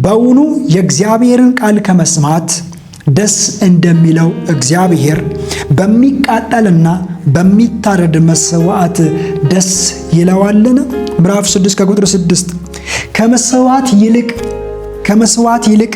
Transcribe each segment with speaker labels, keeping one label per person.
Speaker 1: በውኑ የእግዚአብሔርን ቃል ከመስማት ደስ እንደሚለው እግዚአብሔር በሚቃጠልና በሚታረድ መስዋዕት ደስ ይለዋልን? ምዕራፍ 6 ከቁጥር 6 ከመስዋዕት ይልቅ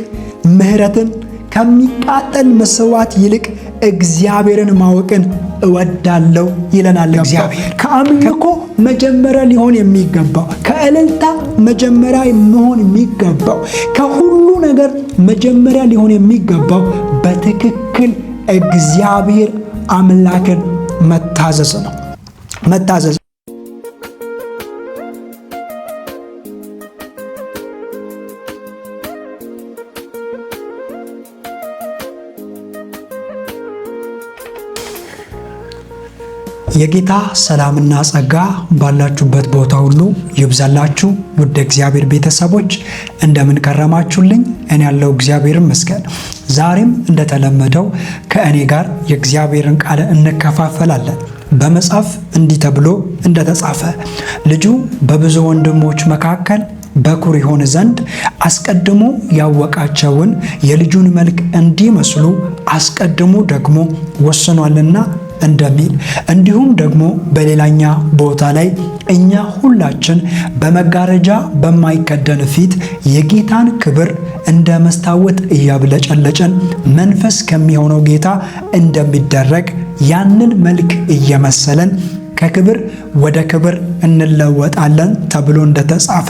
Speaker 1: ምሕረትን ከሚቃጠል መስዋዕት ይልቅ እግዚአብሔርን ማወቅን እወዳለሁ ይለናል እግዚአብሔር። ከአምልኮ መጀመሪያ ሊሆን የሚገባው፣ ከእልልታ መጀመሪያ መሆን የሚገባው፣ ከሁሉ ነገር መጀመሪያ ሊሆን የሚገባው በትክክል እግዚአብሔር አምላክን መታዘዝ ነው። መታዘዝ የጌታ ሰላምና ጸጋ ባላችሁበት ቦታ ሁሉ ይብዛላችሁ። ውድ እግዚአብሔር ቤተሰቦች እንደምን ከረማችሁልኝ? እኔ ያለው እግዚአብሔር ይመስገን። ዛሬም እንደተለመደው ከእኔ ጋር የእግዚአብሔርን ቃል እንከፋፈላለን። በመጽሐፍ እንዲህ ተብሎ እንደተጻፈ ልጁ በብዙ ወንድሞች መካከል በኩር ይሆን ዘንድ አስቀድሞ ያወቃቸውን የልጁን መልክ እንዲመስሉ አስቀድሞ ደግሞ ወስኗልና እንደሚል፣ እንዲሁም ደግሞ በሌላኛ ቦታ ላይ እኛ ሁላችን በመጋረጃ በማይከደን ፊት የጌታን ክብር እንደ መስታወት እያብለጨለጨን መንፈስ ከሚሆነው ጌታ እንደሚደረግ ያንን መልክ እየመሰለን ከክብር ወደ ክብር እንለወጣለን ተብሎ እንደተጻፈ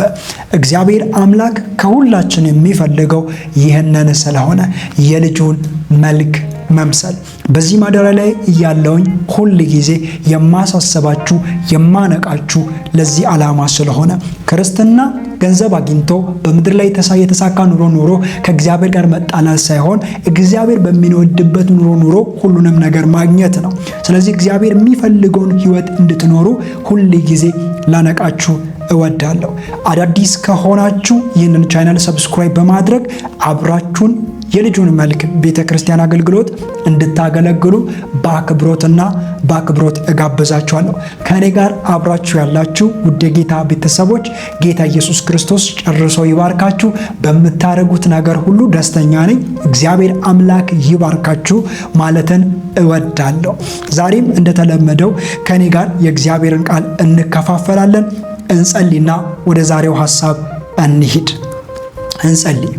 Speaker 1: እግዚአብሔር አምላክ ከሁላችን የሚፈልገው ይህንን ስለሆነ የልጁን መልክ መምሰል። በዚህ ማደሪያ ላይ እያለውኝ ሁል ጊዜ የማሳሰባችሁ የማነቃችሁ ለዚህ ዓላማ ስለሆነ ክርስትና ገንዘብ አግኝቶ በምድር ላይ የተሳካ ኑሮ ከእግዚአብሔር ጋር መጣላት ሳይሆን እግዚአብሔር በሚወድበት ኑሮ ሁሉንም ነገር ማግኘት ነው። ስለዚህ እግዚአብሔር የሚፈልገውን ሕይወት እንድትኖሩ ሁል ጊዜ ላነቃችሁ እወዳለሁ። አዳዲስ ከሆናችሁ ይህንን ቻናል ሰብስክራይብ በማድረግ አብራችሁን የልጁን መልክ ቤተክርስቲያን አገልግሎት እንድታገለግሉ በአክብሮት እጋብዛችኋለሁ። ከኔ ጋር አብራችሁ ያላችሁ ውድ ጌታ ቤተሰቦች ጌታ ኢየሱስ ክርስቶስ ጨርሶ ይባርካችሁ። በምታደርጉት ነገር ሁሉ ደስተኛ ነኝ። እግዚአብሔር አምላክ ይባርካችሁ ማለትን እወዳለሁ። ዛሬም እንደተለመደው ከኔ ጋር የእግዚአብሔርን ቃል እንከፋፈላለን። እንጸልይና ወደ ዛሬው ሐሳብ እንሂድ። እንጸልይ።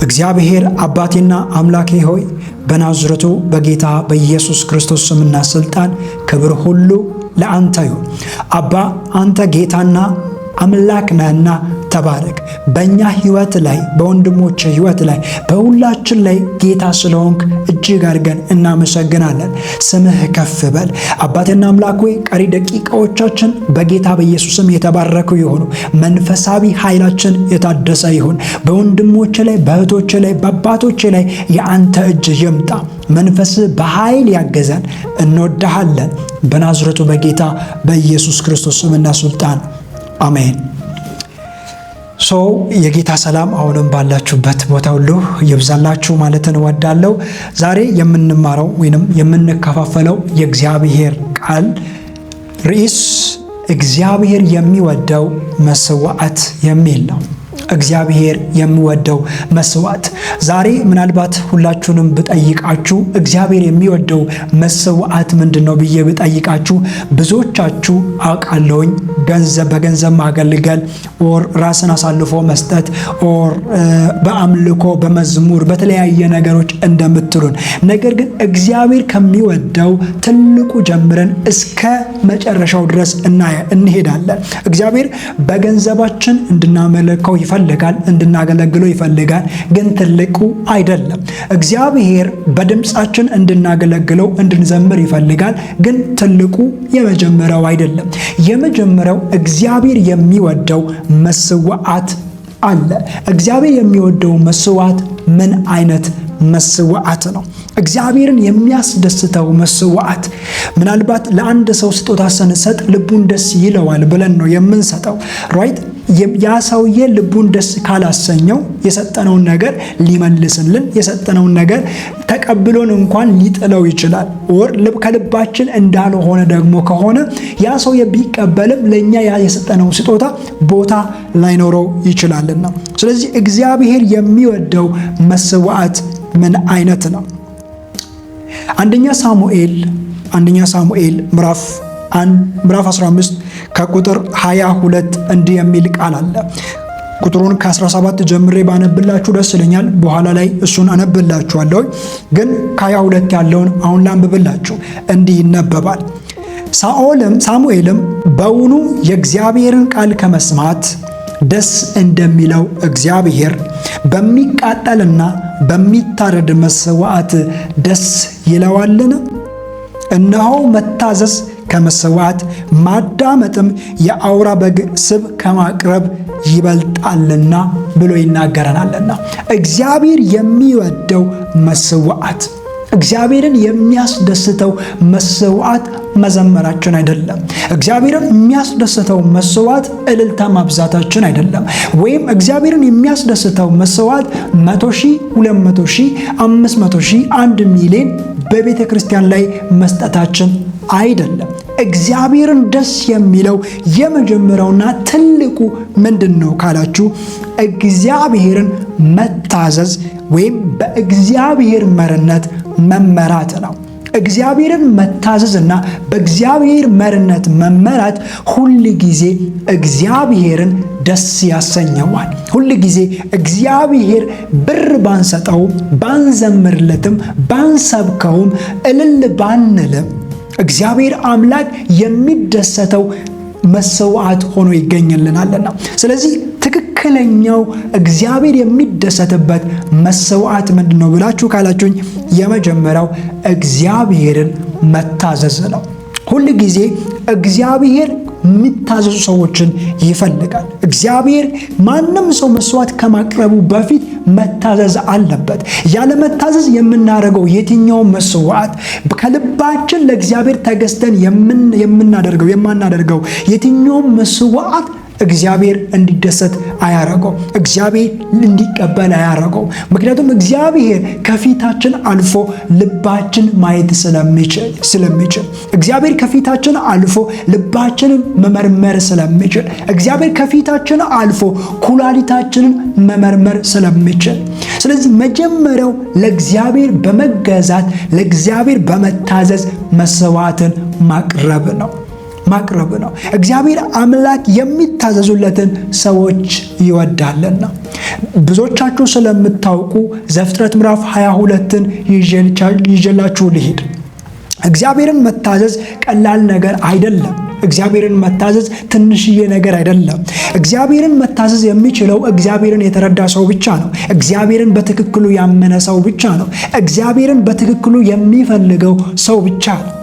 Speaker 1: እግዚአብሔር አባቴና አምላኬ ሆይ በናዝሬቱ በጌታ በኢየሱስ ክርስቶስ ስምና ስልጣን ክብር ሁሉ ለአንተ ይሁን። አባ አንተ ጌታና አምላክ ነህና ተባረክ። በእኛ ሕይወት ላይ በወንድሞች ሕይወት ላይ በሁላችን ላይ ጌታ ስለሆንክ እጅግ አድርገን እናመሰግናለን። ስምህ ከፍ በል አባቴና አምላክ ሆይ ቀሪ ደቂቃዎቻችን በጌታ በኢየሱስም የተባረኩ ይሁኑ። መንፈሳዊ ኃይላችን የታደሰ ይሁን። በወንድሞች ላይ በእህቶች ላይ በአባቶች ላይ የአንተ እጅ ይምጣ። መንፈስ በኃይል ያገዘን። እንወድሃለን። በናዝሬቱ በጌታ በኢየሱስ ክርስቶስ ስምና ስልጣን አሜን። የጌታ ሰላም አሁንም ባላችሁበት ቦታ ሁሉ ይብዛላችሁ ማለትን እወዳለሁ። ዛሬ የምንማረው ወይንም የምንከፋፈለው የእግዚአብሔር ቃል ርዕስ እግዚአብሔር የሚወደው መስዋዕት የሚል ነው። እግዚአብሔር የሚወደው መስዋዕት። ዛሬ ምናልባት ሁላችሁንም ብጠይቃችሁ እግዚአብሔር የሚወደው መስዋዕት ምንድነው ብዬ ብጠይቃችሁ ብዙዎቻችሁ አውቃለሁኝ በገንዘብ ማገልገል ኦር ራስን አሳልፎ መስጠት ኦር በአምልኮ በመዝሙር በተለያየ ነገሮች እንደምትሉን፣ ነገር ግን እግዚአብሔር ከሚወደው ትልቁ ጀምረን እስከ መጨረሻው ድረስ እንሄዳለን። እግዚአብሔር በገንዘባችን እንድናመልከው ይፈልጋል፣ እንድናገለግለው ይፈልጋል፣ ግን ትልቁ አይደለም። እግዚአብሔር በድምጻችን እንድናገለግለው እንድንዘምር ይፈልጋል፣ ግን ትልቁ የመጀመሪያው አይደለም። የመጀመሪያው እግዚአብሔር የሚወደው መስዋዕት አለ። እግዚአብሔር የሚወደው መስዋዕት ምን አይነት መስዋዕት ነው? እግዚአብሔርን የሚያስደስተው መስዋዕት። ምናልባት ለአንድ ሰው ስጦታ ስንሰጥ ልቡን ደስ ይለዋል ብለን ነው የምንሰጠው፣ ራይት? ያ ሰውዬ ልቡን ደስ ካላሰኘው የሰጠነውን ነገር ሊመልስልን የሰጠነውን ነገር ተቀብሎን እንኳን ሊጥለው ይችላል። ወር ከልባችን እንዳልሆነ ደግሞ ከሆነ ያ ሰውዬ ቢቀበልም ለኛ ያ የሰጠነው ስጦታ ቦታ ላይኖረው ይችላልና። ስለዚህ እግዚአብሔር የሚወደው መስዋዕት ምን አይነት ነው? አንደኛ ሳሙኤል ምዕራፍ 15 ከቁጥር 22 እንዲህ የሚል ቃል አለ። ቁጥሩን ከ17 ጀምሬ ባነብላችሁ ደስ ይለኛል። በኋላ ላይ እሱን አነብላችኋለሁ። ግን ከ22 ያለውን አሁን ላንብብላችሁ። እንዲህ ይነበባል። ሳሙኤልም በውኑ የእግዚአብሔርን ቃል ከመስማት ደስ እንደሚለው እግዚአብሔር በሚቃጠልና በሚታረድ መስዋዕት ደስ ይለዋልን? እነሆ መታዘዝ ከመስዋዕት ማዳመጥም የአውራ በግ ስብ ከማቅረብ ይበልጣልና ብሎ ይናገረናልና። እግዚአብሔር የሚወደው መስዋዕት፣ እግዚአብሔርን የሚያስደስተው መስዋዕት መዘመራችን አይደለም። እግዚአብሔርን የሚያስደስተው መስዋዕት እልልታ ማብዛታችን አይደለም። ወይም እግዚአብሔርን የሚያስደስተው መስዋዕት 100,000፣ 200,000፣ 500,000፣ 1 ሚሊዮን በቤተ ክርስቲያን ላይ መስጠታችን አይደለም። እግዚአብሔርን ደስ የሚለው የመጀመሪያውና ትልቁ ምንድን ነው ካላችሁ፣ እግዚአብሔርን መታዘዝ ወይም በእግዚአብሔር መርነት መመራት ነው። እግዚአብሔርን መታዘዝና በእግዚአብሔር መርነት መመራት ሁል ጊዜ እግዚአብሔርን ደስ ያሰኘዋል። ሁል ጊዜ እግዚአብሔር ብር ባንሰጠው፣ ባንዘምርለትም፣ ባንሰብከውም፣ እልል ባንልም እግዚአብሔር አምላክ የሚደሰተው መስዋዕት ሆኖ ይገኝልናልና። ስለዚህ ትክክለኛው እግዚአብሔር የሚደሰትበት መስዋዕት ምንድነው ብላችሁ ካላችሁኝ፣ የመጀመሪያው እግዚአብሔርን መታዘዝ ነው። ሁል ጊዜ እግዚአብሔር የሚታዘዙ ሰዎችን ይፈልጋል። እግዚአብሔር ማንም ሰው መስዋዕት ከማቅረቡ በፊት መታዘዝ አለበት። ያለ መታዘዝ የምናደርገው የትኛው መስዋዕት ከልባችን ለእግዚአብሔር ተገዝተን የማናደርገው የትኛው መስዋዕት እግዚአብሔር እንዲደሰት አያረገው፣ እግዚአብሔር እንዲቀበል አያረገው። ምክንያቱም እግዚአብሔር ከፊታችን አልፎ ልባችን ማየት ስለሚችል እግዚአብሔር ከፊታችን አልፎ ልባችንን መመርመር ስለሚችል እግዚአብሔር ከፊታችን አልፎ ኩላሊታችንን መመርመር ስለሚችል፣ ስለዚህ መጀመሪያው ለእግዚአብሔር በመገዛት ለእግዚአብሔር በመታዘዝ መስዋዕትን ማቅረብ ነው። እግዚአብሔር አምላክ የሚታዘዙለትን ሰዎች ይወዳልና። ብዙዎቻችሁ ስለምታውቁ ዘፍጥረት ምዕራፍ 22ን ይዤላችሁ ልሂድ። እግዚአብሔርን መታዘዝ ቀላል ነገር አይደለም። እግዚአብሔርን መታዘዝ ትንሽዬ ነገር አይደለም። እግዚአብሔርን መታዘዝ የሚችለው እግዚአብሔርን የተረዳ ሰው ብቻ ነው። እግዚአብሔርን በትክክሉ ያመነ ሰው ብቻ ነው። እግዚአብሔርን በትክክሉ የሚፈልገው ሰው ብቻ ነው።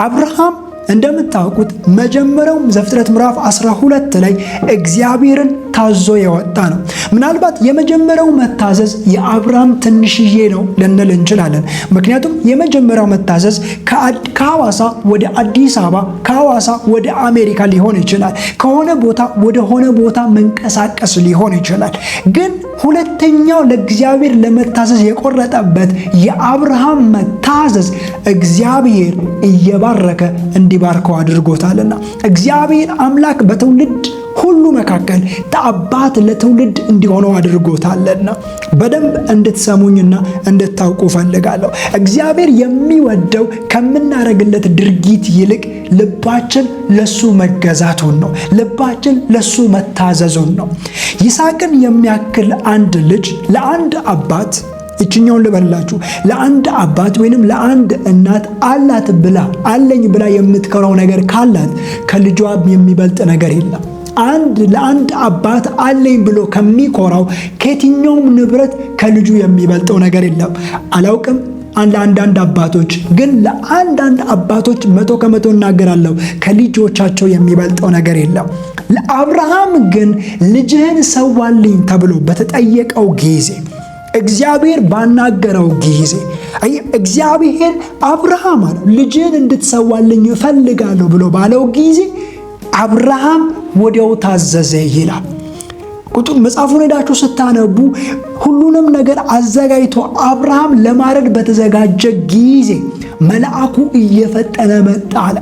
Speaker 1: አብርሃም እንደምታውቁት መጀመሪያው ዘፍጥረት ምዕራፍ 12 ላይ እግዚአብሔርን ታዞ የወጣ ነው። ምናልባት የመጀመሪያው መታዘዝ የአብርሃም ትንሽዬ ነው ልንል እንችላለን። ምክንያቱም የመጀመሪያው መታዘዝ ከሐዋሳ ወደ አዲስ አበባ፣ ከሐዋሳ ወደ አሜሪካ ሊሆን ይችላል። ከሆነ ቦታ ወደ ሆነ ቦታ መንቀሳቀስ ሊሆን ይችላል። ግን ሁለተኛው ለእግዚአብሔር ለመታዘዝ የቆረጠበት የአብርሃም መታዘዝ እግዚአብሔር እየባረከ እንዲባርከው አድርጎታልና እግዚአብሔር አምላክ በትውልድ ሁሉ መካከል አባት ለትውልድ እንዲሆነው አድርጎታልና በደንብ እንድትሰሙኝና እንድታውቁ ፈልጋለሁ። እግዚአብሔር የሚወደው ከምናረግለት ድርጊት ይልቅ ልባችን ለሱ መገዛቱን ነው። ልባችን ለሱ መታዘዙን ነው። ይስሐቅን የሚያክል አንድ ልጅ ለአንድ አባት እችኛውን ልበላችሁ፣ ለአንድ አባት ወይንም ለአንድ እናት አለኝ ብላ የምትከራው ነገር ካላት ከልጇ የሚበልጥ ነገር የለም። ለአንድ አባት አለኝ ብሎ ከሚኮራው ከየትኛውም ንብረት ከልጁ የሚበልጠው ነገር የለም። አላውቅም ለአንዳንድ አባቶች ግን ለአንዳንድ አባቶች 100% እናገራለሁ ከልጆቻቸው የሚበልጠው ነገር የለም። ለአብርሃም ግን ልጅህን ሰዋልኝ ተብሎ በተጠየቀው ጊዜ እግዚአብሔር ባናገረው ጊዜ እግዚአብሔር አብርሃም አለ ልጅህን እንድትሰዋልኝ እፈልጋለሁ ብሎ ባለው ጊዜ አብርሃም ወዲያው ታዘዘ ይላል። መጽሐፉን ሄዳችሁ ስታነቡ ሁሉንም ነገር አዘጋጅቶ አብርሃም ለማረድ በተዘጋጀ ጊዜ መልአኩ እየፈጠነ መጣ አለ።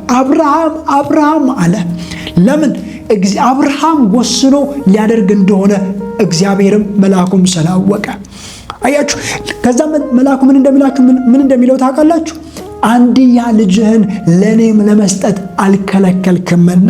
Speaker 1: አብርሃም አለ። ለምን? አብርሃም ወስኖ ሊያደርግ እንደሆነ እግዚአብሔርም መልአኩም ስላወቀ። አያችሁ። ከዛ መልአኩ ምን እንደሚለው ታውቃላችሁ? አንድያ ልጅህን ለእኔም ለመስጠት አልከለከልክምና።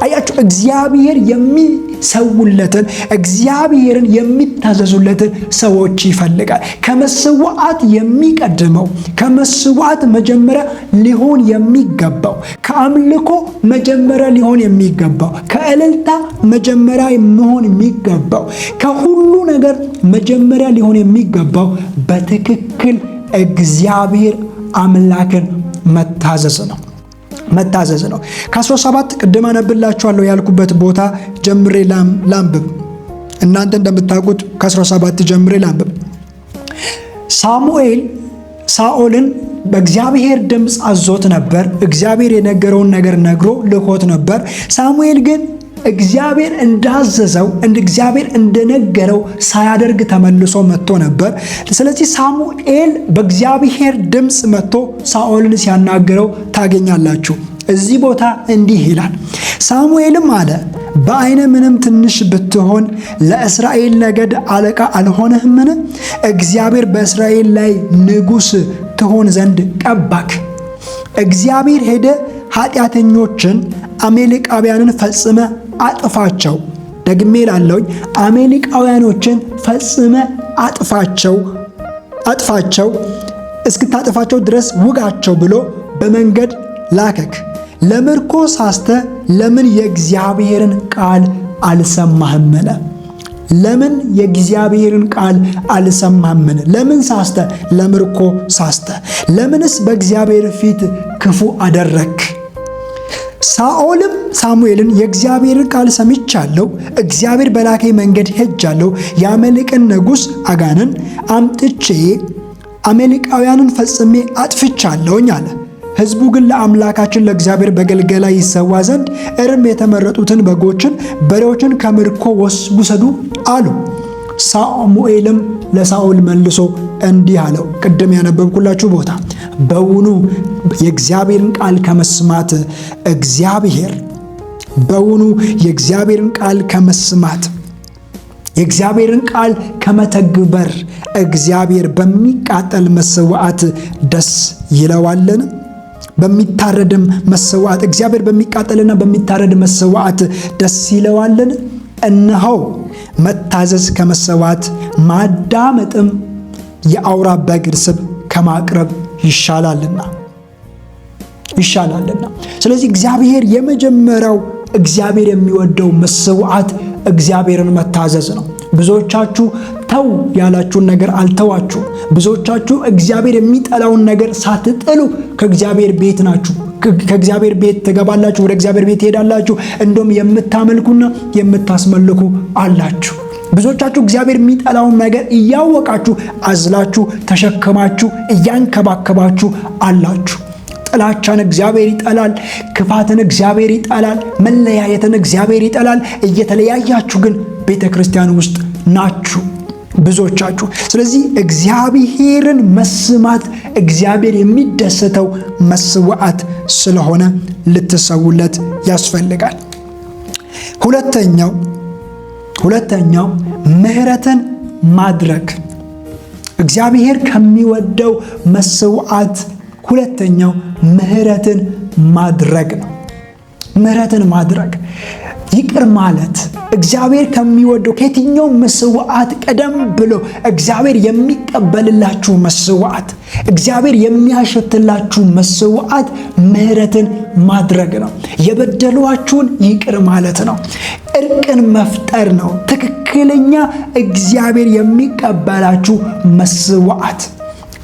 Speaker 1: አያችሁ። እግዚአብሔር የሚሰውለትን እግዚአብሔርን የሚታዘዙለትን ሰዎች ይፈልጋል። ከመስዋዕት የሚቀድመው ከመስዋዕት መጀመሪያ ሊሆን የሚገባው ከአምልኮ መጀመሪያ ሊሆን የሚገባው ከእልልታ መጀመሪያ መሆን የሚገባው ከሁሉ ነገር መጀመሪያ ሊሆን የሚገባው በትክክል እግዚአብሔር አምላክን መታዘዝ ነው። ከ17 ቅድም አነብላችኋለሁ ያልኩበት ቦታ ጀምሬ ላንብብ። እናንተ እንደምታውቁት ከ17 ጀምሬ ላንብብ። ሳሙኤል ሳኦልን በእግዚአብሔር ድምፅ አዞት ነበር። እግዚአብሔር የነገረውን ነገር ነግሮ ልኮት ነበር። ሳሙኤል ግን እግዚአብሔር እንዳዘዘው እግዚአብሔር እንደነገረው ሳያደርግ ተመልሶ መጥቶ ነበር። ስለዚህ ሳሙኤል በእግዚአብሔር ድምፅ መጥቶ ሳኦልን ሲያናገረው ታገኛላችሁ። እዚህ ቦታ እንዲህ ይላል። ሳሙኤልም አለ፣ በዓይነ ምንም ትንሽ ብትሆን ለእስራኤል ነገድ አለቃ አልሆነህምን? እግዚአብሔር በእስራኤል ላይ ንጉሥ ትሆን ዘንድ ቀባክ። እግዚአብሔር ሄደ ኃጢአተኞችን አሜሌቃውያንን ፈጽመ አጥፋቸው። ደግሜ ላለውኝ አሜሌቃውያኖችን ፈጽመ አጥፋቸው እስክታጥፋቸው ድረስ ውጋቸው ብሎ በመንገድ ላከክ። ለምርኮ ሳስተ ለምን የእግዚአብሔርን ቃል አልሰማህምን? ለምን የእግዚአብሔርን ቃል አልሰማህምን? ለምን ሳስተ? ለምርኮ ሳስተ። ለምንስ በእግዚአብሔር ፊት ክፉ አደረክ? ሳኦልም ሳሙኤልን የእግዚአብሔርን ቃል ሰምቻለሁ፣ እግዚአብሔር በላከኝ መንገድ ሄጃለሁ፣ የአሜሌቅን ንጉሥ አጋንን አምጥቼ አሜሌቃውያንን ፈጽሜ አጥፍቻለሁኝ አለ። ሕዝቡ ግን ለአምላካችን ለእግዚአብሔር በገልገላ ይሰዋ ዘንድ እርም የተመረጡትን በጎችን በሬዎችን ከምርኮ ውሰዱ አሉ። ሳሙኤልም ለሳኦል መልሶ እንዲህ አለው፣ ቅድም ያነበብኩላችሁ ቦታ፣ በውኑ የእግዚአብሔርን ቃል ከመስማት የእግዚአብሔርን ቃል ከመተግበር እግዚአብሔር በሚቃጠል መስዋዕት ደስ ይለዋልን? በሚታረድም መስዋዕት እግዚአብሔር በሚቃጠልና በሚታረድ መስዋዕት ደስ ይለዋልን? እነሆ መታዘዝ ከመሰዋት ማዳመጥም የአውራ በግ ስብ ከማቅረብ ይሻላልና። ስለዚህ እግዚአብሔር የመጀመሪያው እግዚአብሔር የሚወደው መስዋዕት እግዚአብሔርን መታዘዝ ነው። ብዙዎቻችሁ ተው ያላችሁን ነገር አልተዋችሁ። ብዙዎቻችሁ እግዚአብሔር የሚጠላውን ነገር ሳትጥሉ ከእግዚአብሔር ቤት ናችሁ። ከእግዚአብሔር ቤት ትገባላችሁ፣ ወደ እግዚአብሔር ቤት ትሄዳላችሁ። እንደውም የምታመልኩና የምታስመልኩ አላችሁ። ብዙዎቻችሁ እግዚአብሔር የሚጠላውን ነገር እያወቃችሁ አዝላችሁ ተሸክማችሁ እያንከባከባችሁ አላችሁ። ጥላቻን እግዚአብሔር ይጠላል። ክፋትን እግዚአብሔር ይጠላል። መለያየትን እግዚአብሔር ይጠላል። እየተለያያችሁ ግን ቤተ ክርስቲያን ውስጥ ናችሁ ብዙዎቻችሁ። ስለዚህ እግዚአብሔርን መስማት እግዚአብሔር የሚደሰተው መስዋዕት ስለሆነ ልትሰውለት ያስፈልጋል። ሁለተኛው ምሕረትን ማድረግ። እግዚአብሔር ከሚወደው መስዋዕት ሁለተኛው ምሕረትን ማድረግ ነው። ምሕረትን ማድረግ ይቅር ማለት እግዚአብሔር ከሚወደው ከየትኛው መስዋዕት ቀደም ብሎ እግዚአብሔር የሚቀበልላችሁ መስዋዕት፣ እግዚአብሔር የሚያሸትላችሁ መስዋዕት ምሕረትን ማድረግ ነው። የበደሏችሁን ይቅር ማለት ነው። እርቅን መፍጠር ነው። ትክክለኛ እግዚአብሔር የሚቀበላችሁ መስዋዕት።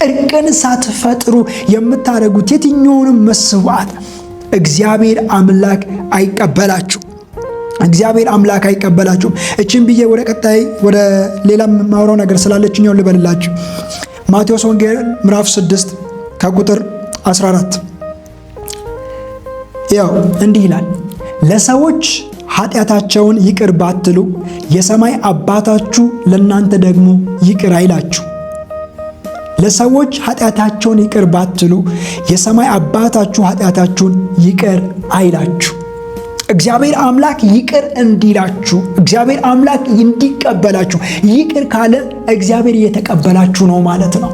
Speaker 1: እርቅን ሳትፈጥሩ የምታደርጉት የትኛውንም መስዋዕት እግዚአብሔር አምላክ አይቀበላችሁ። እቺን ብዬ ወደ ቀጣይ ወደ ሌላ ማውራው ነገር ስላለችኛው ልበልላችሁ። ማቴዎስ ወንጌል ምዕራፍ 6 ከቁጥር 14 ያው እንዲህ ይላል፣ ለሰዎች ኃጢአታቸውን ይቅር ባትሉ የሰማይ አባታችሁ ለእናንተ ደግሞ ይቅር አይላችሁ። ለሰዎች ኃጢአታቸውን ይቅር ባትሉ የሰማይ አባታችሁ ኃጢአታችሁን ይቅር አይላችሁ። እግዚአብሔር አምላክ ይቅር እንዲላችሁ፣ እግዚአብሔር አምላክ እንዲቀበላችሁ፣ ይቅር ካለ እግዚአብሔር እየተቀበላችሁ ነው ማለት ነው።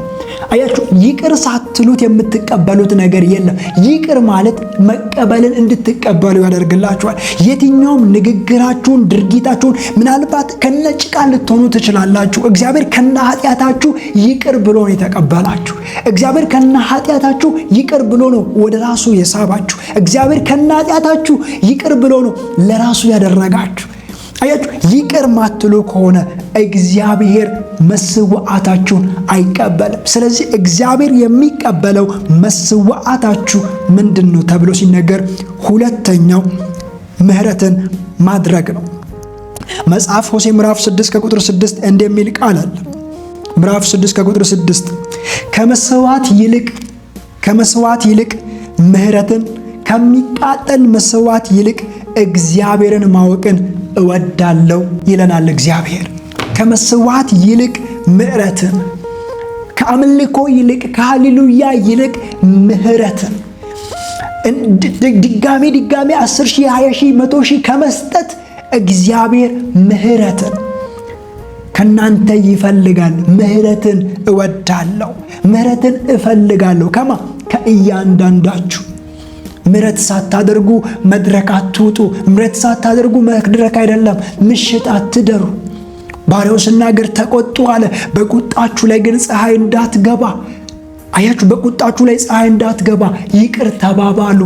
Speaker 1: አያችሁ፣ ይቅር ሳትሉት የምትቀበሉት ነገር የለም። ይቅር ማለት መቀበልን እንድትቀበሉ ያደርግላችኋል። የትኛውም ንግግራችሁን፣ ድርጊታችሁን ምናልባት ከነጭቃ ልትሆኑ ትችላላችሁ። እግዚአብሔር ከነ ኃጢአታችሁ ይቅር ብሎ ነው የተቀበላችሁ። እግዚአብሔር ከነ ኃጢአታችሁ ይቅር ብሎ ነው ወደ ራሱ የሳባችሁ። እግዚአብሔር ከነ ኃጢአታችሁ ይቅር ብሎ ነው ለራሱ ያደረጋችሁ። አያችሁ፣ ይቅር ማትሉ ከሆነ እግዚአብሔር መስዋዕታችሁን አይቀበልም። ስለዚህ እግዚአብሔር የሚቀበለው መስዋዕታችሁ ምንድነው ተብሎ ሲነገር ሁለተኛው ምሕረትን ማድረግ ነው። መጽሐፍ ሆሴዕ ምዕራፍ 6 ከቁጥር 6 እንደሚል ቃል አለ። ምዕራፍ 6 ከቁጥር 6 ከመስዋዕት ይልቅ ምሕረትን ከሚቃጠል መስዋዕት ይልቅ እግዚአብሔርን ማወቅን እወዳለሁ ይለናል እግዚአብሔር። ከመስዋዕት ይልቅ ምሕረትን፣ ከአምልኮ ይልቅ ከሃሌሉያ ይልቅ ምሕረትን ድጋሜ 10 ሺህ 20 ሺህ 100 ሺህ ከመስጠት እግዚአብሔር ምሕረትን ከናንተ ይፈልጋል። ምሕረትን እወዳለሁ፣ ምሕረትን እፈልጋለሁ። ከእያንዳንዳችሁ ምሕረት ሳታደርጉ መድረክ አትውጡ። ምሕረት ሳታደርጉ መድረክ አይደለም ምሽት አትደሩ። ባሪያው ሲናገር ተቆጡ አለ፣ በቁጣችሁ ላይ ግን ፀሐይ እንዳትገባ። አያችሁ፣ በቁጣችሁ ላይ ፀሐይ እንዳትገባ ይቅር ተባባሉ።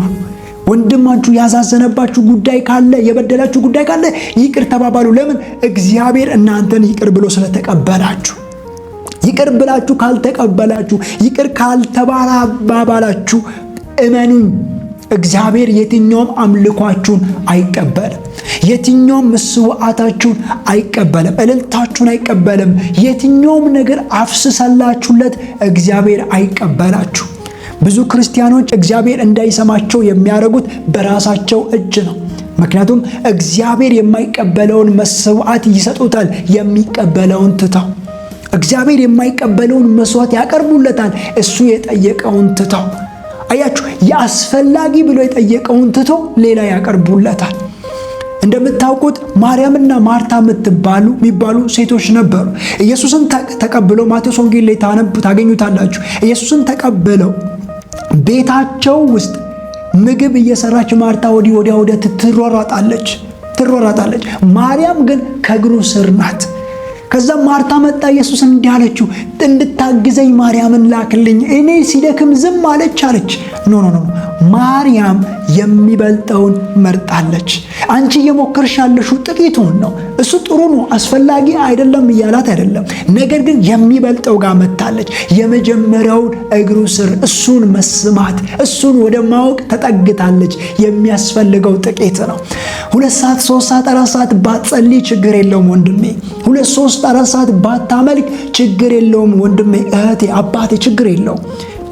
Speaker 1: ወንድማችሁ ያዛዘነባችሁ ጉዳይ ካለ፣ የበደላችሁ ጉዳይ ካለ ይቅር ተባባሉ። ለምን? እግዚአብሔር እናንተን ይቅር ብሎ ስለተቀበላችሁ። ይቅር ብላችሁ ካልተቀበላችሁ፣ ይቅር ካልተባባላችሁ እመኑኝ እግዚአብሔር የትኛውም አምልኳችሁን አይቀበልም። የትኛውም መስዋዕታችሁን አይቀበልም። እልልታችሁን አይቀበልም። የትኛውም ነገር አፍስሰላችሁለት እግዚአብሔር አይቀበላችሁ። ብዙ ክርስቲያኖች እግዚአብሔር እንዳይሰማቸው የሚያደርጉት በራሳቸው እጅ ነው። ምክንያቱም እግዚአብሔር የማይቀበለውን መስዋዕት ይሰጡታል፣ የሚቀበለውን ትተው። እግዚአብሔር የማይቀበለውን መስዋዕት ያቀርቡለታል፣ እሱ የጠየቀውን ትተው። አያችሁ፣ የአስፈላጊ ብሎ የጠየቀውን ትቶ ሌላ ያቀርቡለታል። እንደምታውቁት ማርያምና ማርታ የሚባሉ ሴቶች ነበሩ። ኢየሱስን ተቀብለው ማቴዎስ ወንጌል ላይ ታገኙታላችሁ። ኢየሱስን ተቀብለው ቤታቸው ውስጥ ምግብ እየሰራች ማርታ ወዲያ ትሯሯጣለች። ማርያም ግን ከእግሩ ስር ናት። ከዛ ማርታ መጣ ኢየሱስን እንዲህ አለችው፣ እንድታግዘኝ ማርያምን ላክልኝ፣ እኔ ሲደክም ዝም አለች። ኖ ማርያም የሚበልጠውን መርጣለች። አንቺ እየሞከርሽ ያለሽው ጥቂቱን ነው። እሱ ጥሩ ነው፣ አስፈላጊ አይደለም እያላት አይደለም። ነገር ግን የሚበልጠው ጋር መታለች። የመጀመሪያውን እግሩ ስር እሱን መስማት፣ እሱን ወደ ማወቅ ተጠግታለች። የሚያስፈልገው ጥቂት ነው። 2 ሰዓት 3 ሰዓት 4 ሰዓት ባትጸልይ ችግር የለውም ወንድሜ። 2 3 4 ሰዓት ባታመልክ ችግር የለውም ወንድሜ፣ እህቴ፣ አባቴ፣ ችግር የለውም።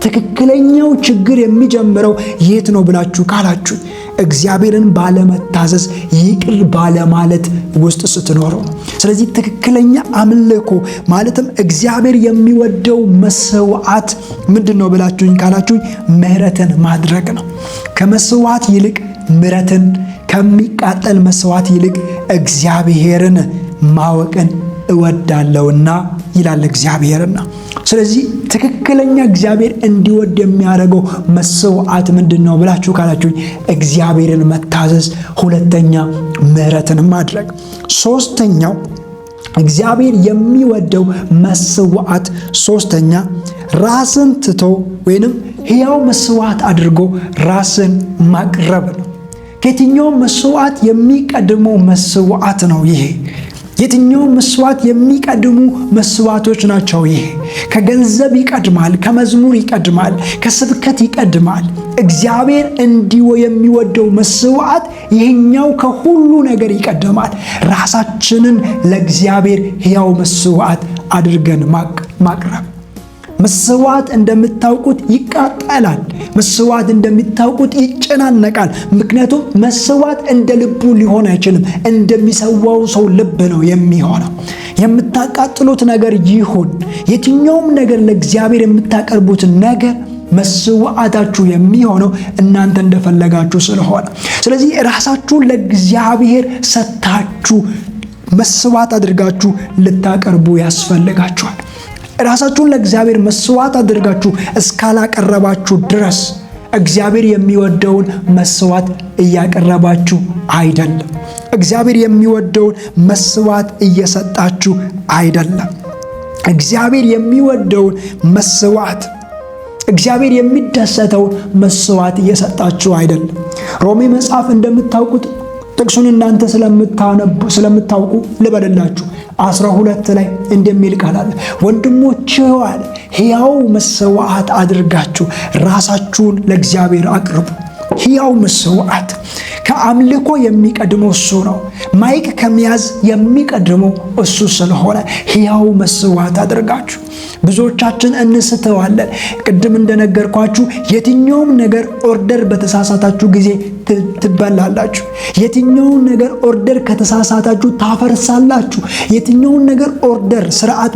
Speaker 1: ትክክለኛው ችግር የሚጀምረው የት ነው ብላችሁ ካላችሁ እግዚአብሔርን ባለመታዘዝ ይቅር ባለማለት ውስጥ ስትኖሩ ነው። ስለዚህ ትክክለኛ አምልኮ ማለትም እግዚአብሔር የሚወደው መስዋዕት ምንድነው ብላችሁኝ ካላችሁ ምሕረትን ማድረግ ነው። ከመስዋዕት ይልቅ ምሕረትን፣ ከሚቃጠል መስዋዕት ይልቅ እግዚአብሔርን ማወቅን እወዳለሁና ይላል እግዚአብሔርና። ስለዚህ ትክክለኛ እግዚአብሔር እንዲወድ የሚያደርገው መስዋዕት ምንድነው ብላችሁ ካላችሁ እግዚአብሔርን መታዘዝ፣ ሁለተኛ ምሕረትን ማድረግ፣ ሶስተኛው እግዚአብሔር የሚወደው መስዋዕት ሶስተኛ ራስን ትቶ ወይንም ሕያው መስዋዕት አድርጎ ራስን ማቅረብ ነው። ከየትኛውም መስዋዕት የሚቀድመው መስዋዕት ነው ይሄ። የትኛውም መስዋዕት የሚቀድሙ መስዋዕቶች ናቸው ይሄ። ከገንዘብ ይቀድማል፣ ከመዝሙር ይቀድማል፣ ከስብከት ይቀድማል። እግዚአብሔር የሚወደው መስዋዕት ይሄኛው ከሁሉ ነገር ይቀድማል። ራሳችንን ለእግዚአብሔር ሕያው መስዋዕት አድርገን ማቅረብ። መስዋዕት እንደምታውቁት ይቃጠላል። መስዋዕት እንደሚታውቁት ይጨናነቃል። ምክንያቱም መስዋዕት እንደ ልቡ ሊሆን አይችልም። እንደሚሰዋው ሰው ልብ ነው የሚሆነው። የምታቃጥሉት ነገር ይሁን የትኛውም ነገር ለእግዚአብሔር የምታቀርቡት ነገር መስዋዕታችሁ የሚሆነው እናንተ እንደፈለጋችሁ ስለሆነ፣ ስለዚህ ራሳችሁን ለእግዚአብሔር ሰጥታችሁ መስዋዕት አድርጋችሁ ልታቀርቡ ያስፈልጋችኋል። ራሳችሁን ለእግዚአብሔር መስዋዕት አድርጋችሁ እስካላቀረባችሁ ድረስ እግዚአብሔር የሚወደውን መስዋዕት እያቀረባችሁ አይደለም። እግዚአብሔር የሚወደውን መስዋዕት እየሰጣችሁ አይደለም። እግዚአብሔር የሚወደውን መስዋዕት፣ እግዚአብሔር የሚደሰተውን መስዋዕት እየሰጣችሁ አይደለም። ሮሜ መጽሐፍ እንደምታውቁት ጥቅሱን እናንተ ስለምታውቁ ልበልላችሁ 12 ላይ እንደሚል ቃል አለ። ወንድሞቼ ሆይ ሕያው መስዋዕት አድርጋችሁ ራሳችሁን ለእግዚአብሔር አቅርቡ። ሕያው መስዋዕት ከአምልኮ የሚቀድመው እሱ ነው። ማይክ ከመያዝ የሚቀድመው እሱ ስለሆነ ሕያው መስዋዕት አድርጋችሁ። ብዙዎቻችን እንስተዋለን። ቅድም እንደነገርኳችሁ የትኛውም ነገር ኦርደር በተሳሳታችሁ ጊዜ ትበላላችሁ። የትኛውን ነገር ኦርደር ከተሳሳታችሁ ታፈርሳላችሁ። የትኛውን ነገር ኦርደር ስርዓት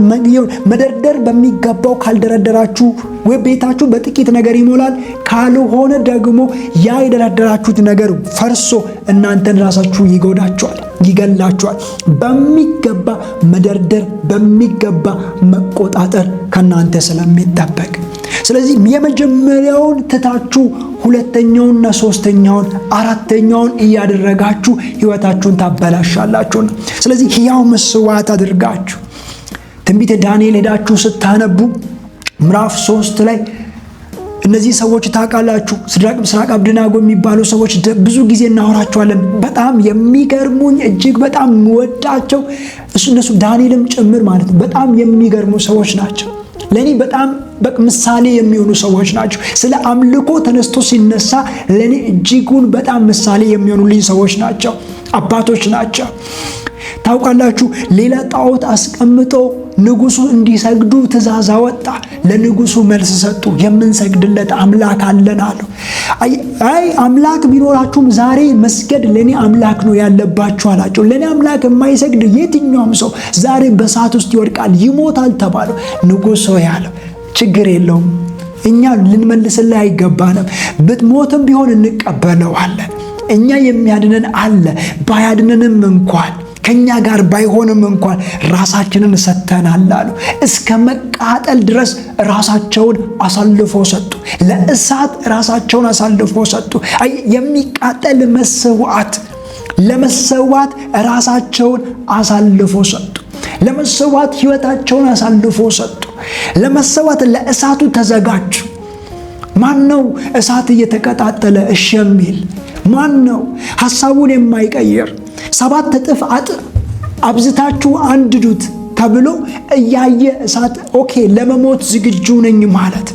Speaker 1: መደርደር በሚገባው ካልደረደራችሁ ወይ ቤታችሁ በጥቂት ነገር ይሞላል፣ ካልሆነ ደግሞ ያ የደረደራችሁት ነገር ፈርሶ እናንተን ራሳችሁ ይጎዳችኋል፣ ይገላችኋል። በሚገባ መደርደር፣ በሚገባ መቆጣጠር ከናንተ ስለሚጠበቅ፣ ስለዚህ የመጀመሪያውን ትታችሁ ሁለተኛውንና ሶስተኛውን አራተኛውን እያደረጋችሁ ህይወታችሁን ታበላሻላችሁ። ስለዚህ ሕያው መስዋዕት አድርጋችሁ ትንቢተ ዳንኤል ሄዳችሁ ስታነቡ ምዕራፍ 3 ላይ እነዚህ ሰዎች ታውቃላችሁ፣ ሲድራቅ ሚሳቅ አብደናጎ የሚባሉ ሰዎች ብዙ ጊዜ እናወራቸዋለን። በጣም የሚገርሙኝ እጅግ በጣም ወዳቸው እነሱ ዳንኤልም ጭምር ማለት ነው። በጣም የሚገርሙ ሰዎች ናቸው። ለኔ በጣም ምሳሌ የሚሆኑ ሰዎች ናቸው። ስለ አምልኮ ተነስቶ ሲነሳ ለኔ እጅጉን በጣም ምሳሌ የሚሆኑልኝ ሰዎች ናቸው፣ አባቶች ናቸው። ታውቃላችሁ ሌላ ጣዖት አስቀምጦ ንጉሱ እንዲሰግዱ ትእዛዝ አወጣ። ለንጉሱ መልስ ሰጡ። የምንሰግድለት አምላክ አለን አሉ። አይ አምላክ ቢኖራችሁም ዛሬ መስገድ ለኔ አምላክ ነው ያለባችሁ አላቸው። ለኔ አምላክ የማይሰግድ የትኛውም ሰው ዛሬ በእሳት ውስጥ ይወድቃል፣ ይሞታል ተባለው። ንጉሱ ያለው ችግር የለውም፣ እኛ ልንመልስልህ አይገባንም፣ ብትሞትም ቢሆን እንቀበለዋለን። እኛ የሚያድነን አለ። ባያድነንም እንኳን ከኛ ጋር ባይሆንም እንኳን ራሳችንን ሰጥተናል አሉ። እስከ መቃጠል ድረስ ራሳቸውን አሳልፎ ሰጡ። ለእሳት ራሳቸውን አሳልፎ ሰጡ። የሚቃጠል መስዋዕት ለመሰዋት ራሳቸውን አሳልፎ ሰጡ። ለመሰዋት ሕይወታቸውን አሳልፎ ሰጡ። ለመሰዋት ለእሳቱ ተዘጋጁ። ማን ነው እሳት እየተቀጣጠለ እሺ የሚል? ማን ነው ሐሳቡን የማይቀይር? 7 እጥፍ አብዝታችሁ አንድዱት ተብሎ እያየ እሳት ኦኬ ለመሞት ዝግጁ ነኝ ማለት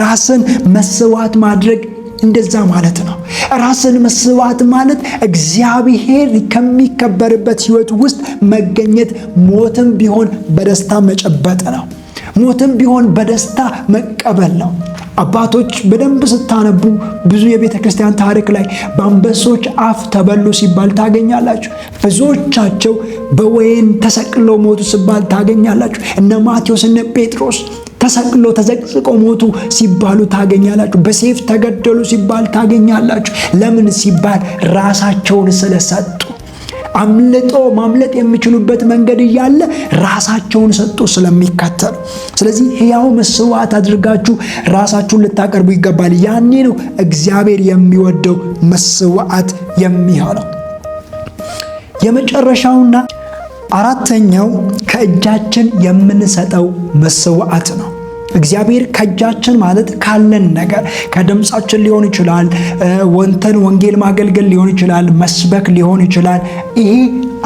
Speaker 1: ራስን መስዋዕት ማድረግ እንደዛ ማለት ነው። ራስን መስዋዕት ማለት እግዚአብሔር ከሚከበርበት ሕይወት ውስጥ መገኘት፣ ሞትም ቢሆን በደስታ መጨበጥ ነው። ሞትም ቢሆን በደስታ መቀበል ነው። አባቶች በደንብ ስታነቡ ብዙ የቤተ ክርስቲያን ታሪክ ላይ በአንበሶች አፍ ተበሉ ሲባል ታገኛላችሁ። ብዙዎቻቸው በወይን ተሰቅለው ሞቱ ሲባል ታገኛላችሁ። እነ ማቴዎስ እነ ጴጥሮስ ተሰቅለው ተዘቅዝቀው ሞቱ ሲባሉ ታገኛላችሁ። በሰይፍ ተገደሉ ሲባል ታገኛላችሁ። ለምን ሲባል ራሳቸውን ስለሰጡ። ማምለጥ የሚችሉበት መንገድ እያለ ራሳቸውን ሰጡ ስለሚከተሉ። ስለዚህ ሕያው መስዋዕት አድርጋችሁ ራሳችሁን ልታቀርቡ ይገባል። ያኔ ነው እግዚአብሔር የሚወደው መስዋዕት የሚሆነው። የመጨረሻውና አራተኛው ከእጃችን የምንሰጠው መስዋዕት ነው። እግዚአብሔር ከእጃችን ማለት ካለን ነገር ከድምጻችን ሊሆን ይችላል፣ ወንጌል ማገልገል ሊሆን ይችላል፣ መስበክ ሊሆን ይችላል። ይሄ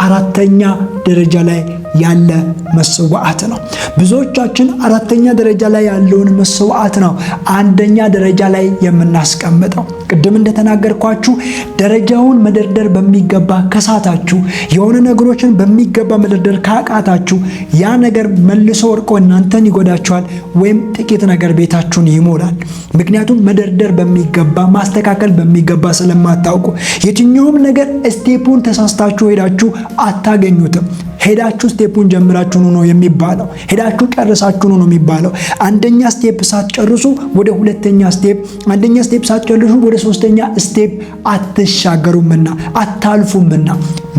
Speaker 1: አራተኛ ደረጃ ላይ ያለ መስዋዕት ነው። ብዙዎቻችን አራተኛ ደረጃ ላይ ያለውን መስዋዕት ነው አንደኛ ደረጃ ላይ የምናስቀምጠው። ቅድም እንደተናገርኳችሁ ደረጃውን መደርደር በሚገባ ከሳታችሁ፣ የሆነ ነገሮችን በሚገባ መደርደር ካቃታችሁ ያ ነገር መልሶ ወርቆ እናንተን ይጎዳችኋል ወይም ጥቂት ነገር ቤታችሁን ይሞላል። ምክንያቱም መደርደር በሚገባ ማስተካከል በሚገባ ስለማታውቁ የትኛውም ነገር ስቴፑን ተሳስታችሁ ሄዳችሁ አታገኙትም። ሄዳችሁ ስቴፑን ጀምራችሁ ነው የሚባለው። ሄዳችሁ ጨርሳችሁ ነው የሚባለው። አንደኛ ስቴፕ ሳትጨርሱ ወደ ሁለተኛ ስቴፕ፣ አንደኛ ስቴፕ ሳትጨርሱ ወደ ሶስተኛ ስቴፕ አትሻገሩምና አታልፉምና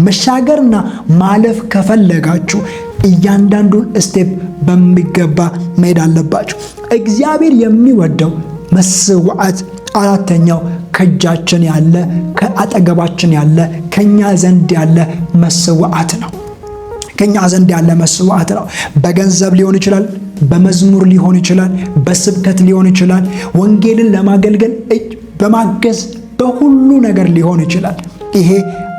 Speaker 1: መሻገርና ማለፍ ከፈለጋችሁ እያንዳንዱን ስቴፕ በሚገባ መሄድ አለባችሁ። እግዚአብሔር የሚወደው መስዋዕት አራተኛው ከእጃችን ያለ ከአጠገባችን ያለ ከኛ ዘንድ ያለ መስዋዕት ነው። ከኛ ዘንድ ያለ መስዋዕት ነው። በገንዘብ ሊሆን ይችላል፣ በመዝሙር ሊሆን ይችላል፣ በስብከት ሊሆን ይችላል፣ ወንጌልን ለማገልገል በማገዝ በሁሉ ነገር ሊሆን ይችላል። ይሄ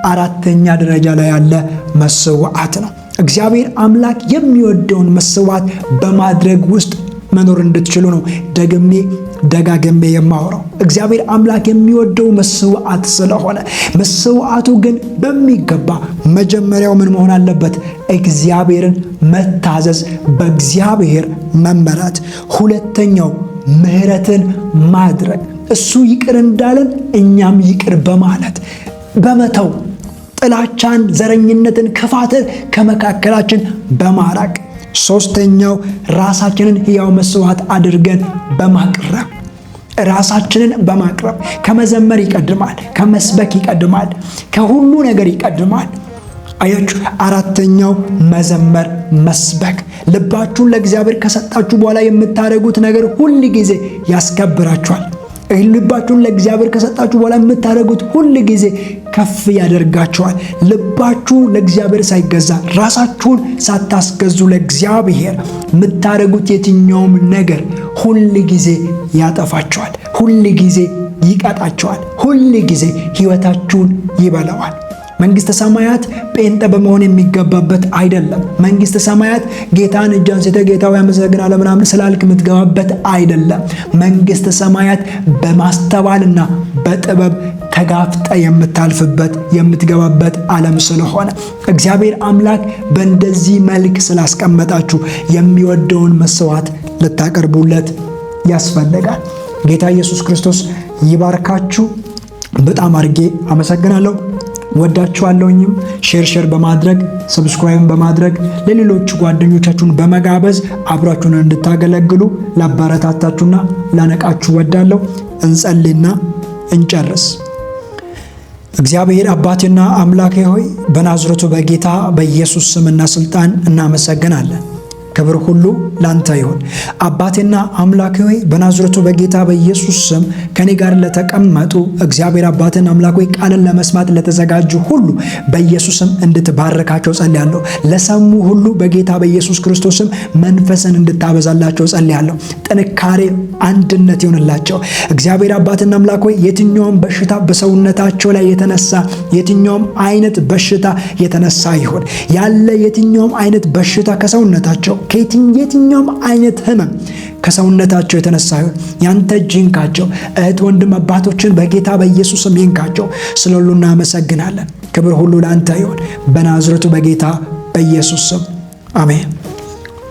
Speaker 1: አራተኛ ደረጃ ላይ ያለ መስዋዕት ነው። እግዚአብሔር አምላክ የሚወደውን መስዋዕት በማድረግ ውስጥ መኖር እንድትችሉ ነው ደጋግሜ የማወራው። እግዚአብሔር አምላክ የሚወደው መስዋዕት ስለሆነ መስዋዕቱ ግን በሚገባ መጀመሪያው ምን መሆን አለበት? እግዚአብሔርን መታዘዝ፣ በእግዚአብሔር መመራት። ሁለተኛው ምሕረትን ማድረግ፣ እሱ ይቅር እንዳለን እኛም ይቅር በማለት በመተው ጥላቻን፣ ዘረኝነትን፣ ክፋትን ከመካከላችን በማራቅ። ሶስተኛው ራሳችንን ሕያው መስዋዕት አድርገን በማቅረብ፣ ራሳችንን በማቅረብ ከመዘመር ይቀድማል፣ ከመስበክ ይቀድማል፣ ከሁሉ ነገር ይቀድማል። አያችሁ፣ አራተኛው መዘመር፣ መስበክ። ልባችሁን ለእግዚአብሔር ከሰጣችሁ በኋላ የምታደርጉት ነገር ሁል ጊዜ ያስከብራችኋል። ልባችሁን ለእግዚአብሔር ከሰጣችሁ በኋላ የምታደርጉት ሁል ጊዜ ከፍ ያደርጋችኋል። ልባችሁ ለእግዚአብሔር ሳይገዛ ራሳችሁን ሳታስገዙ ለእግዚአብሔር የምታደርጉት የትኛውም ነገር ሁል ጊዜ ያጠፋችኋል፣ ሁል ጊዜ ይቀጣችኋል፣ ሁል ጊዜ ሕይወታችሁን ይበላዋል። መንግስተ ሰማያት ጴንጤ በመሆን የሚገባበት አይደለም። መንግስተ ሰማያት ጌታን እጅ አንስተህ ጌታው ያመሰግናል ምናምን ስላልክ የምትገባበት አይደለም። መንግስተ ሰማያት በማስተዋልና በጥበብ ተጋፍጠ የምታልፍበት የምትገባበት ዓለም ስለሆነ እግዚአብሔር አምላክ በእንደዚህ መልክ ስላስቀመጣችሁ የሚወደውን መስዋዕት ልታቀርቡለት ያስፈልጋል። ጌታ ኢየሱስ ክርስቶስ ይባርካችሁ። በጣም አድርጌ አመሰግናለሁ። ወዳችኋለሁኝም። ሼር በማድረግ ሰብስክራይብ በማድረግ ለሌሎች ጓደኞቻችሁን በመጋበዝ አብራችሁን እንድታገለግሉ ላበረታታችሁና ላነቃችሁ ወዳለሁ። እንጸልይና እንጨርስ። እግዚአብሔር አባቴና አምላኬ ሆይ በናዝሬቱ በጌታ በኢየሱስ ስምና ስልጣን እናመሰግናለን። ክብር ሁሉ ላንተ ይሁን። አባቴና አምላኬ ሆይ በናዝሬቱ በጌታ በኢየሱስ ስም ከኔ ጋር ለተቀመጡ እግዚአብሔር አባቴና አምላኬ ሆይ ቃልን ለመስማት ለተዘጋጁ ሁሉ በኢየሱስ ስም እንድትባርካቸው ጸልያለሁ። ለሰሙ ሁሉ በጌታ በኢየሱስ ክርስቶስ ስም መንፈስን እንድታበዛላቸው ጸልያለሁ። ጥንካሬ፣ አንድነት ይሁንላቸው። እግዚአብሔር አባቴና አምላኬ ሆይ የትኛውም በሽታ በሰውነታቸው ላይ የተነሳ የትኛውም አይነት በሽታ የተነሳ ይሁን ያለ የትኛውም አይነት በሽታ ከሰውነታቸው የትኛውም አይነት ህመም ከሰውነታቸው የተነሳ ይሁን ያንተ እጅ ይንካቸው። እህት ወንድም አባቶችን በጌታ በኢየሱስ ስም ይንካቸው። ስለ ሁሉ እናመሰግናለን። ክብር ሁሉ ለአንተ ይሁን በናዝሬቱ በጌታ በኢየሱስ ስም አሜን።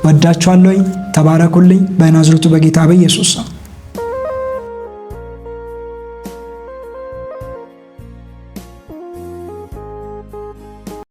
Speaker 1: ወዳችኋለሁ። ተባረኩልኝ በናዝሬቱ በጌታ በኢየሱስ ስም።